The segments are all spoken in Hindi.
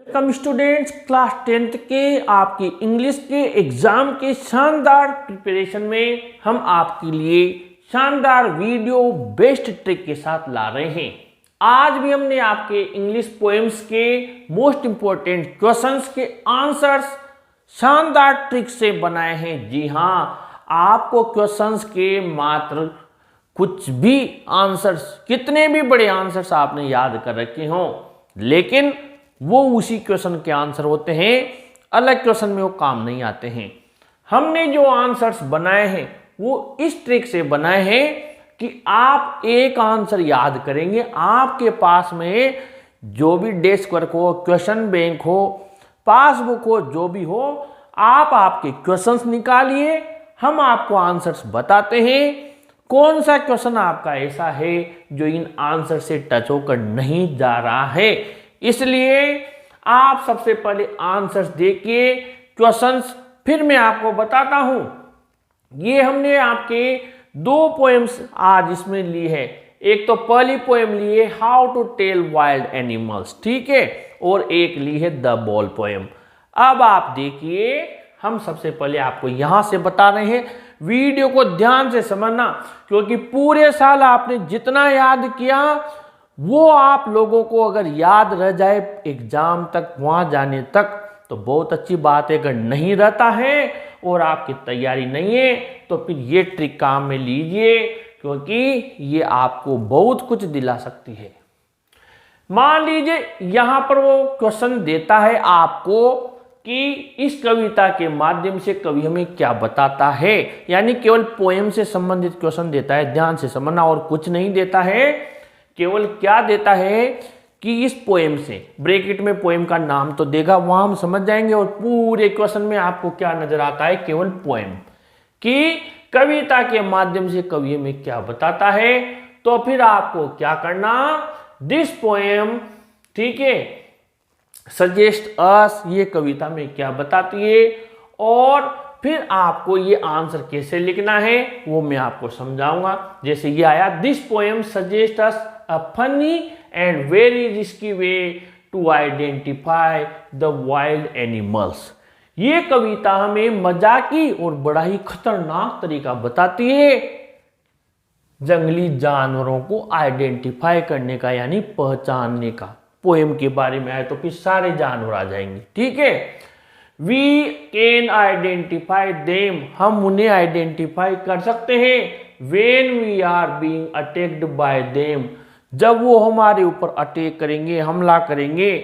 वेलकम स्टूडेंट्स, क्लास 10th के आपकी इंग्लिश के एग्जाम के शानदार प्रिपरेशन में हम आपके लिए शानदार वीडियो बेस्ट ट्रिक के साथ ला रहे हैं। आज भी हमने आपके इंग्लिश पोएम्स के मोस्ट इंपॉर्टेंट क्वेश्चंस के आंसर्स शानदार ट्रिक से बनाए हैं। जी हाँ, आपको क्वेश्चंस के मात्र कुछ भी आंसर्स, कितने भी बड़े आंसर्स आपने याद कर रखे हों, लेकिन वो उसी क्वेश्चन के आंसर होते हैं, अलग क्वेश्चन में वो काम नहीं आते हैं। हमने जो आंसर्स बनाए हैं वो इस ट्रिक से बनाए हैं कि आप एक आंसर याद करेंगे, आपके पास में जो भी डेस्क वर्क हो, क्वेश्चन बैंक हो, पासबुक हो, जो भी हो, आप आपके क्वेश्चंस निकालिए, हम आपको आंसर्स बताते हैं। कौन सा क्वेश्चन आपका ऐसा है जो इन आंसर से टच होकर नहीं जा रहा है, इसलिए आप सबसे पहले आंसर्स देखिए, क्वेश्चंस फिर मैं आपको बताता हूं। ये हमने आपके दो पोएम्स आज इसमें ली है। एक तो पहली पोएम ली है how to tell wild animals, ठीक है, और एक ली है द बॉल पोएम। अब आप देखिए, हम सबसे पहले आपको यहां से बता रहे हैं, वीडियो को ध्यान से समझना, क्योंकि पूरे साल आपने जितना याद किया वो आप लोगों को अगर याद रह जाए एग्जाम तक, वहां जाने तक, तो बहुत अच्छी बात है। अगर नहीं रहता है और आपकी तैयारी नहीं है तो फिर ये ट्रिक काम में लीजिए, क्योंकि ये आपको बहुत कुछ दिला सकती है। मान लीजिए यहां पर वो क्वेश्चन देता है आपको कि इस कविता के माध्यम से कवि हमें क्या बताता है, यानी केवल पोएम से संबंधित क्वेश्चन देता है, ध्यान से समझना, और कुछ नहीं देता है। केवल क्या देता है कि इस पोएम से, ब्रैकेट में पोएम का नाम तो देगा, वहां हम समझ जाएंगे, और पूरे क्वेश्चन में आपको क्या नजर आता है, केवल पोएम कि कविता के माध्यम से कवि हमें क्या बताता है। तो फिर आपको क्या करना, दिस पोएम, ठीक है, सजेस्ट अस, ये कविता में क्या बताती है, और फिर आपको ये आंसर कैसे लिखना है वो मैं आपको समझाऊंगा। जैसे ये आया, this poem suggest us a funny and very risky way to identify the wild animals. ये कविता हमें मजाकी और बड़ा ही खतरनाक तरीका बताती है जंगली जानवरों को आइडेंटिफाई करने का, यानी पहचानने का। पोएम के बारे में आए तो फिर सारे जानवर आ जाएंगे, ठीक है। वी कैन आइडेंटिफाई देम, हम उन्हें आइडेंटिफाई कर सकते हैं। When we are being attacked by them, जब वो हमारे ऊपर अटैक करेंगे, हमला करेंगे,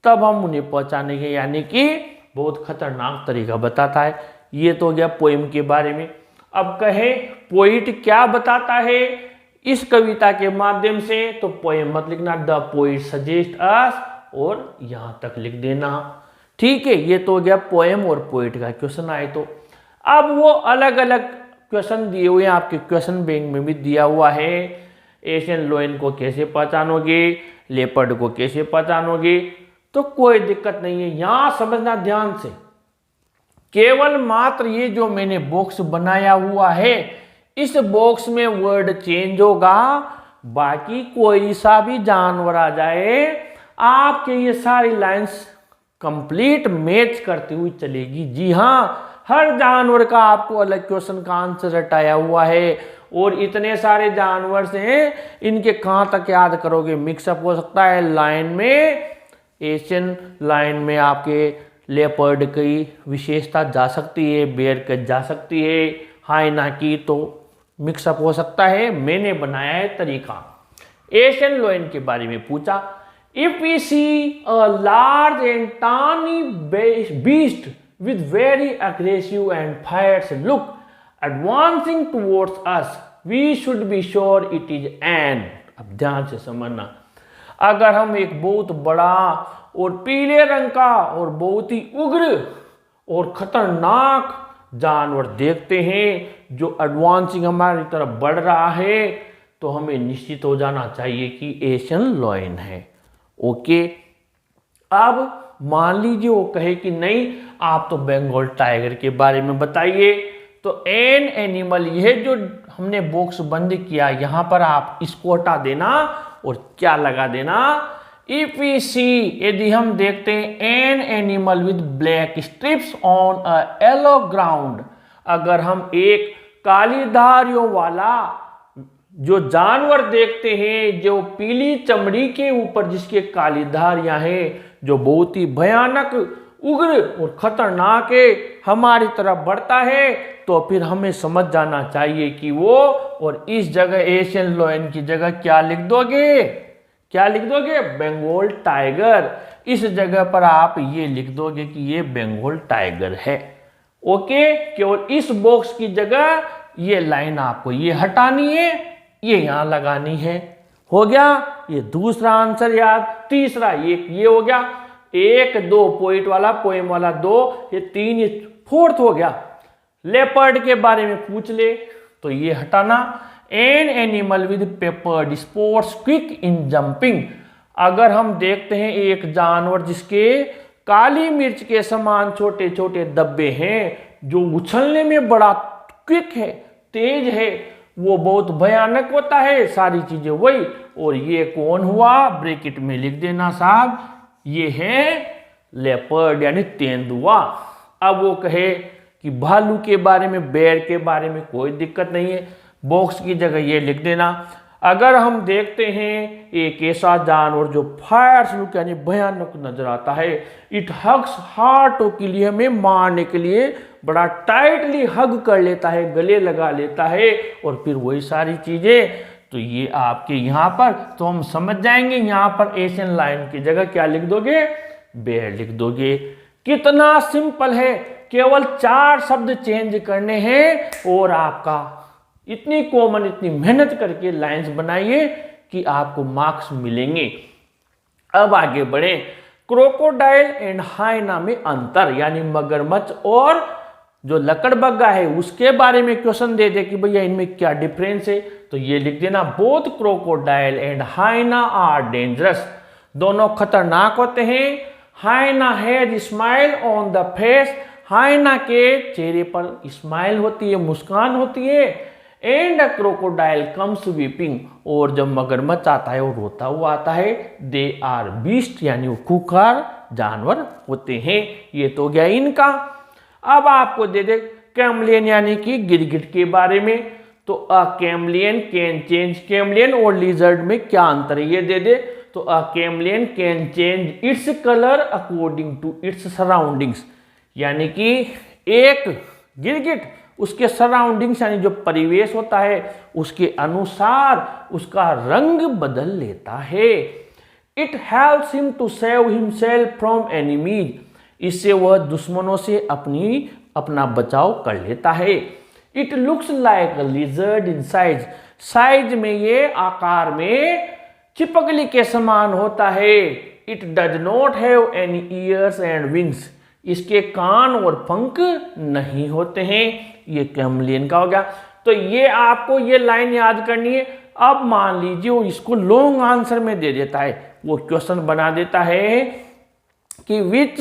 तब हम उन्हें पहचानेंगे, यानी कि बहुत खतरनाक तरीका बताता है। ये तो हो गया पोएम के बारे में। अब कहे पोइट क्या बताता है इस कविता के माध्यम से, तो पोएम मत लिखना, द पोइट सजेस्ट अस, और यहां तक लिख देना, ठीक है। ये तो हो गया पोएम और पोइट का क्वेश्चन आए तो। अब वो अलग अलग क्वेश्चन दिए हुए हैं, आपके क्वेश्चन बैंक में भी दिया हुआ है। एशियन लोयन को कैसे पहचानोगे, लेपर्ड को कैसे पहचानोगे, तो कोई दिक्कत नहीं है, यहां समझना ध्यान से। केवल मात्र ये जो मैंने बॉक्स बनाया हुआ है, इस बॉक्स में वर्ड चेंज होगा, बाकी कोई सा भी जानवर आ जाए, आपके ये सारी लाइंस कंप्लीट मैच करती हुई चलेगी। जी हाँ, हर जानवर का आपको अलग क्वेश्चन का आंसर रटाया हुआ है, और इतने सारे जानवर से इनके कहां तक याद करोगे, मिक्सअप हो सकता है। लाइन में, एशियन लाइन में आपके लेपर्ड की विशेषता जा सकती है, बेयर की जा सकती है, हाइना की तो मिक्सअप हो सकता है। मैंने बनाया है तरीका। एशियन लोयन के बारे में पूछा, if we see a large and tiny beast with very aggressive and fierce look advancing towards us, we should be sure it is an। अब ध्यान से समझना, अगर हम एक बहुत बड़ा और पीले रंग का और बहुत ही उग्र और खतरनाक जानवर देखते हैं जो एडवांसिंग हमारी तरफ बढ़ रहा है, तो हमें निश्चित हो जाना चाहिए कि एशियन लॉयन है। ओके, अब मान लीजिए वो कहे कि नहीं, आप तो बंगाल टाइगर के बारे में बताइए, तो एन एनिमल, यह जो हमने बॉक्स बंद किया, यहां पर आप इसको हटा देना और क्या लगा देना, इफ वी सी, यदि हम देखते हैं an animal with black strips on a yellow ground, अगर हम एक काली धारियों वाला जो जानवर देखते हैं जो पीली चमड़ी के ऊपर जिसके काली धारियां हैं, जो बहुत ही भयानक, उग्र और खतरनाक है, हमारी तरफ बढ़ता है, तो फिर हमें समझ जाना चाहिए कि वो, और इस जगह एशियन लायन की जगह क्या लिख दोगे, क्या लिख दोगे, बंगाल टाइगर। इस जगह पर आप ये लिख दोगे कि ये बंगाल टाइगर है। ओके, केवल इस बॉक्स की जगह ये लाइन आपको ये हटानी है, ये यहां लगानी है। हो गया ये दूसरा आंसर याद। तीसरा ये हो गया, 1 2 पॉइंट वाला, पोएम वाला 2, ये 3, ये फोर्थ हो गया। लेपर्ड के बारे में पूछ ले तो ये हटाना। An animal with peppered spots quick in jumping, अगर हम देखते हैं एक जानवर जिसके काली मिर्च के समान छोटे छोटे धब्बे हैं, जो उछलने में बड़ा क्विक है, तेज है, वो बहुत भयानक होता है, सारी चीजें वही। और ये कौन हुआ, ब्रैकेट में लिख देना साहब, ये है लेपर्ड यानी तेंदुआ। अब वो कहे कि भालू के बारे में, बेर के बारे में कोई दिक्कत नहीं है, बॉक्स की जगह ये लिख देना। अगर हम देखते हैं एक ऐसा जानवर जो फायर्स लुक यानी भयानक नजर आता है, इट हग्स हार्ट के लिए, हमें मारने के लिए बड़ा टाइटली हग कर लेता है, गले लगा लेता है, और फिर वही सारी चीजें। तो ये आपके यहाँ पर, तो हम समझ जाएंगे यहाँ पर एशियन लायन की जगह क्या लिख दोगे, बेयर लिख दोगे। कितना सिंपल है, केवल 4 शब्द चेंज करने हैं और आपका इतनी कॉमन, इतनी मेहनत करके लाइंस बनाइए कि आपको मार्क्स मिलेंगे। अब आगे बढ़े, क्रोकोडाइल एंड हाइना में अंतर, यानी मगरमच्छ और जो लकड़बग्गा है उसके बारे में क्वेश्चन दे दे कि भैया इनमें क्या डिफरेंस है, तो ये लिख देना, both crocodile and hyena are dangerous, दोनों खतरनाक होते हैं। Hyena has smile on the face, hyena के चेहरे पर स्माइल होती है, मुस्कान होती है। एंड क्रोकोडाइल कम्स वीपिंग, और जब मगरमच्छ आता है वो रोता हुआ आता है। दे आर बीस्ट, यानी वो खूंखार जानवर होते हैं। ये तो गया इनका। अब आपको दे दे कैमलियन यानी कि गिरगिट के बारे में, तो a chameleon can change, chameleon और लिजर्ड में क्या अंतर है ये दे दे, तो a chameleon can change its colour according to its surroundings, यानी कि एक गिरगिट उसके सराउंडिंग्स यानी जो परिवेश होता है उसके अनुसार उसका रंग बदल लेता है। It helps him to save himself from enemies, इससे वह दुश्मनों से अपना बचाव कर लेता है। It looks like a lizard in size, size में ये आकार में छिपकली के समान होता है। It does not have any ears and wings, इसके कान और पंख नहीं होते हैं। ये कैमलियन का हो गया। तो ये आपको ये लाइन याद करनी है। अब मान लीजिए वो इसको लॉन्ग आंसर में दे देता है, वो क्वेश्चन बना देता है कि which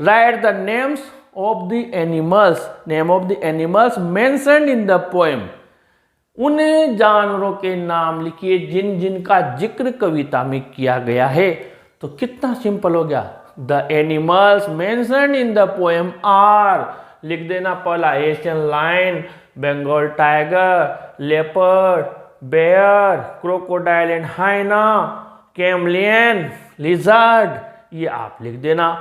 write the names of the animals, name of the animals mentioned in the poem, उन जानवरों के नाम लिखिए जिन जिनका जिक्र कविता में किया गया है। तो कितना सिंपल हो गया, the animals mentioned in the poem are, लिख देना पहला Asian lion, Bengal tiger, leopard, bear, crocodile and hyena, chameleon, lizard, ये आप लिख देना।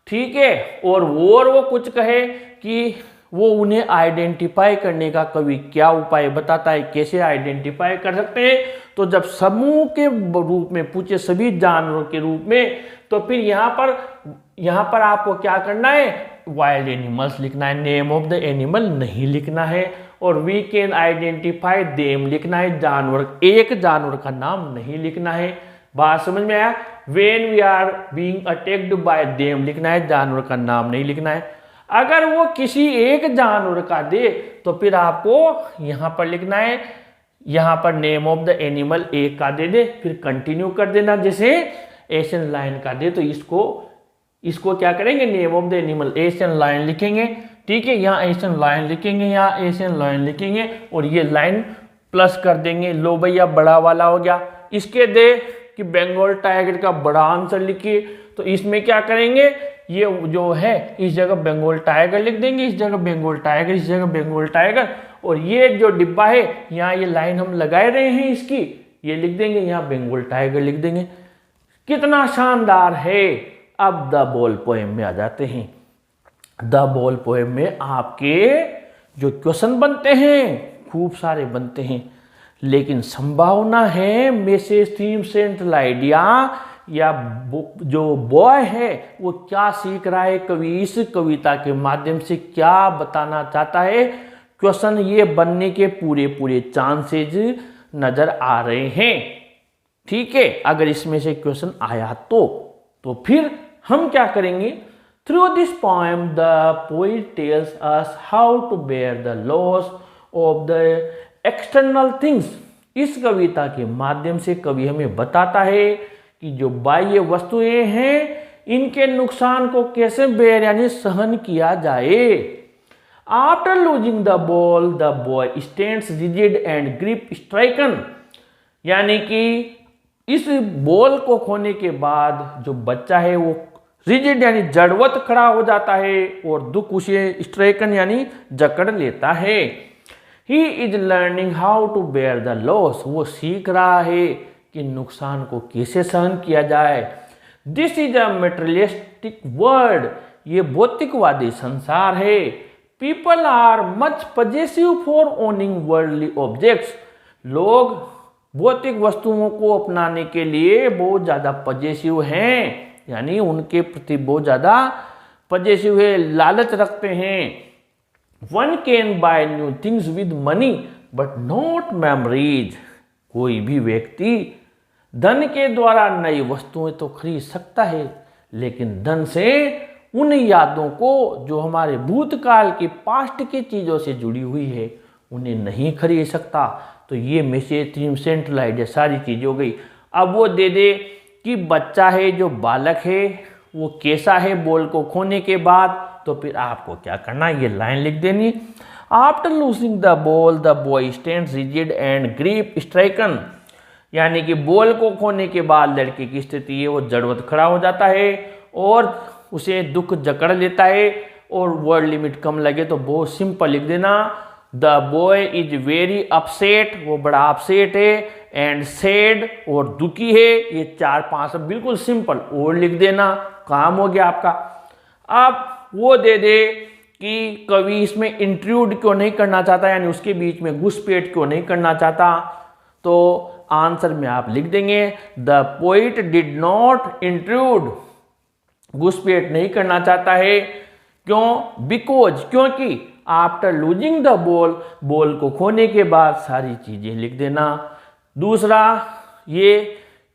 ठीक है, और वो कुछ कहे कि वो उन्हें आइडेंटिफाई करने का कवि क्या उपाय बताता है, कैसे आइडेंटिफाई कर सकते हैं। तो जब समूह के रूप में पूछे, सभी जानवरों के रूप में, तो फिर यहाँ पर आपको क्या करना है, वाइल्ड एनिमल्स लिखना है, नेम ऑफ द एनिमल नहीं लिखना है, और वी कैन आइडेंटिफाई देम लिखना है, जानवर, एक जानवर का नाम नहीं लिखना है। बात समझ में आया। When we are being attacked by them लिखना है, जानवर का नाम नहीं लिखना है। अगर वो किसी एक जानवर का दे तो फिर आपको यहाँ पर लिखना है, यहाँ पर नेम ऑफ द एनिमल एक का दे दे, फिर कंटिन्यू कर देना। जैसे एशियन लायन का दे तो इसको क्या करेंगे, name of the animal Asian lion लिखेंगे। ठीक है, यहाँ एशियन लायन लिखेंगे, यहाँ एशियन लायन लिखेंगे, और ये लाइन प्लस कर देंगे। लो भैया बड़ा वाला हो गया। इसके दे कि बंगाल टाइगर का बड़ा आंसर लिखिए, तो इसमें क्या करेंगे, ये जो है इस जगह बंगाल टाइगर लिख देंगे, इस जगह बंगाल टाइगर, इस जगह बंगाल टाइगर, और ये जो डिब्बा है यहाँ ये लाइन हम लगाए रहे हैं इसकी, ये लिख देंगे, यहाँ बंगाल टाइगर लिख देंगे। कितना शानदार है। अब द बॉल पोएम में आ जाते हैं। द बॉल पोएम में आपके जो क्वेश्चन बनते हैं खूब सारे बनते हैं, लेकिन संभावना है मैसेज, थीम, सेंट्रल आइडिया या जो बॉय है वो क्या सीख रहा है, कवि इस कविता के माध्यम से क्या बताना चाहता है, क्वेश्चन ये बनने के पूरे पूरे चांसेज नजर आ रहे हैं। ठीक है, अगर इसमें से क्वेश्चन आया तो फिर हम क्या करेंगे, through this poem the poet tells us how to bear the loss of the external things. इस कविता के माध्यम से कवि हमें बताता है कि जो बाह्य वस्तुएं हैं इनके नुकसान को कैसे बेयर यानी सहन किया जाए। After losing the ball the boy stands rigid and grip stricken, यानी कि इस बॉल को खोने के बाद जो बच्चा है वो रिजिड यानी जड़वत खड़ा हो जाता है और दुख उसे स्ट्राइकन यानी जकड़ लेता है। He is learning how to bear the loss, वो सीख रहा है कि नुकसान को कैसे सहन किया जाए। This is a materialistic world, ये भौतिकवादी संसार है। People are much possessive for owning worldly objects, लोग भौतिक वस्तुओं को अपनाने के लिए बहुत ज़्यादा पजेसिव हैं, यानी उनके प्रति बहुत ज़्यादा पजेसिव है, लालच रखते हैं। One can buy new things with money but not memories, कोई भी व्यक्ति धन के द्वारा नई वस्तुएं तो खरीद सकता है, लेकिन धन से उन यादों को जो हमारे भूतकाल के पास्ट की चीज़ों से जुड़ी हुई है उन्हें नहीं खरीद सकता। तो ये मैसेज, थीम, सेंट्रल आइडिया सारी चीज़ हो गई। अब वो दे दे कि बच्चा है जो बालक है वो कैसा है बॉल को खोने के बाद, तो फिर आपको क्या करना, ये लाइन लिख देनी। After losing the ball the boy stands rigid and grip stricken, यानी कि बॉल को खोने के बाद लड़के की स्थिति है वो जड़वत खड़ा हो जाता है और उसे दुख जकड़ लेता है, और वर्ड लिमिट कम लगे तो बहुत सिंपल लिख देना, the boy is very upset, वो बड़ा अपसेट है, एंड सैड और दुखी है। ये 4-5 बिल्कुल सिंपल और लिख देना, काम हो गया आपका। अब वो दे दे कि कवि इसमें इंट्रूड क्यों नहीं करना चाहता, यानी उसके बीच में घुसपैठ क्यों नहीं करना चाहता, तो आंसर में आप लिख देंगे the poet did not intrude, घुसपैठ नहीं करना चाहता है। क्यों, बिकॉज, क्योंकि after losing the ball, ball को खोने के बाद सारी चीजें लिख देना। दूसरा ये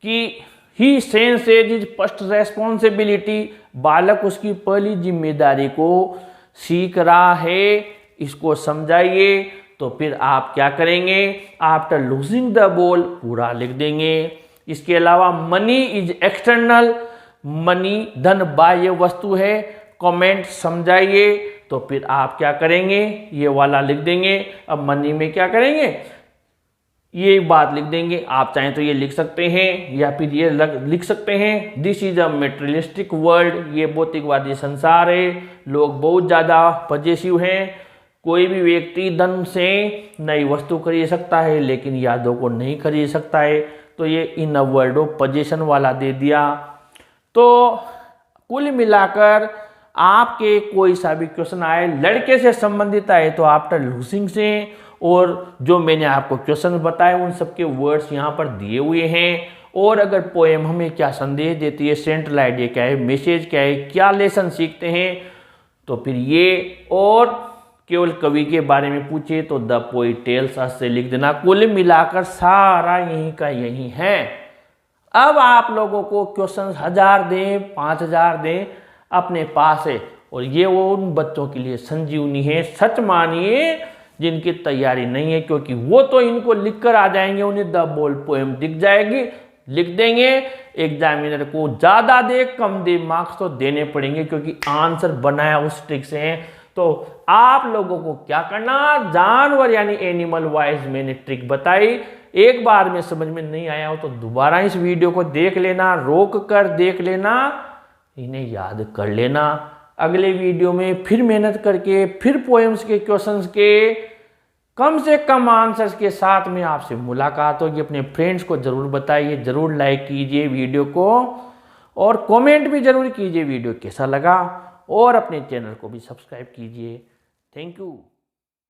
कि ही सेंसेज इज फर्स्ट रेस्पॉन्सिबिलिटी, बालक उसकी पहली जिम्मेदारी को सीख रहा है, इसको समझाइए। तो फिर आप क्या करेंगे, आफ्टर लूजिंग द बॉल पूरा लिख देंगे। इसके अलावा मनी इज एक्सटर्नल, मनी धन बाह्य वस्तु है, कमेंट समझाइए। तो फिर आप क्या करेंगे, ये वाला लिख देंगे। अब मनी में क्या करेंगे, ये बात लिख देंगे। आप चाहें तो ये लिख सकते हैं या फिर ये लिख सकते हैं, this is a materialistic world, ये भौतिकवादी संसार है, लोग बहुत ज़्यादा पजेसिव हैं, कोई भी व्यक्ति धन से नई वस्तु खरीद सकता है लेकिन यादों को नहीं खरीद सकता है। तो ये इन अ वर्ल्ड ऑफ पजेशन वाला दे दिया। तो कुल मिलाकर आपके कोई सा भी क्वेश्चन आए लड़के से संबंधित आए तो आफ्टर लूजिंग से, और जो मैंने आपको क्वेश्चन बताए उन सबके वर्ड्स यहाँ पर दिए हुए हैं। और अगर पोएम हमें क्या संदेश देती है, सेंट्रल आइडिया क्या है, मैसेज क्या है, क्या लेसन सीखते हैं, तो फिर ये और केवल कवि के बारे में पूछे तो द पोएट टेल्स अस से लिख देना। कुल मिलाकर सारा यही का यही है। अब आप लोगों को क्वेश्चन 1000 दें 5000 दें अपने पास है, और ये वो उन बच्चों के लिए संजीवनी है, सच मानिए, जिनकी तैयारी नहीं है, क्योंकि वो तो इनको लिख कर आ जाएंगे, उन्हें द बॉल पोएम दिख जाएगी, लिख देंगे। एग्जामिनर को ज़्यादा दे कम दे मार्क्स तो देने पड़ेंगे, क्योंकि आंसर बनाया उस ट्रिक से है। तो आप लोगों को क्या करना, जानवर यानी एनिमल वाइज मैंने ट्रिक बताई, एक बार में समझ में नहीं आया हो तो दोबारा इस वीडियो को देख लेना, रोक कर देख लेना, इन्हें याद कर लेना। अगले वीडियो में फिर मेहनत करके फिर पोएम्स के क्वेश्चंस के कम से कम आंसर्स के साथ में आपसे मुलाकात होगी। अपने फ्रेंड्स को ज़रूर बताइए, ज़रूर लाइक कीजिए वीडियो को और कमेंट भी ज़रूर कीजिए वीडियो कैसा लगा, और अपने चैनल को भी सब्सक्राइब कीजिए। Thank you.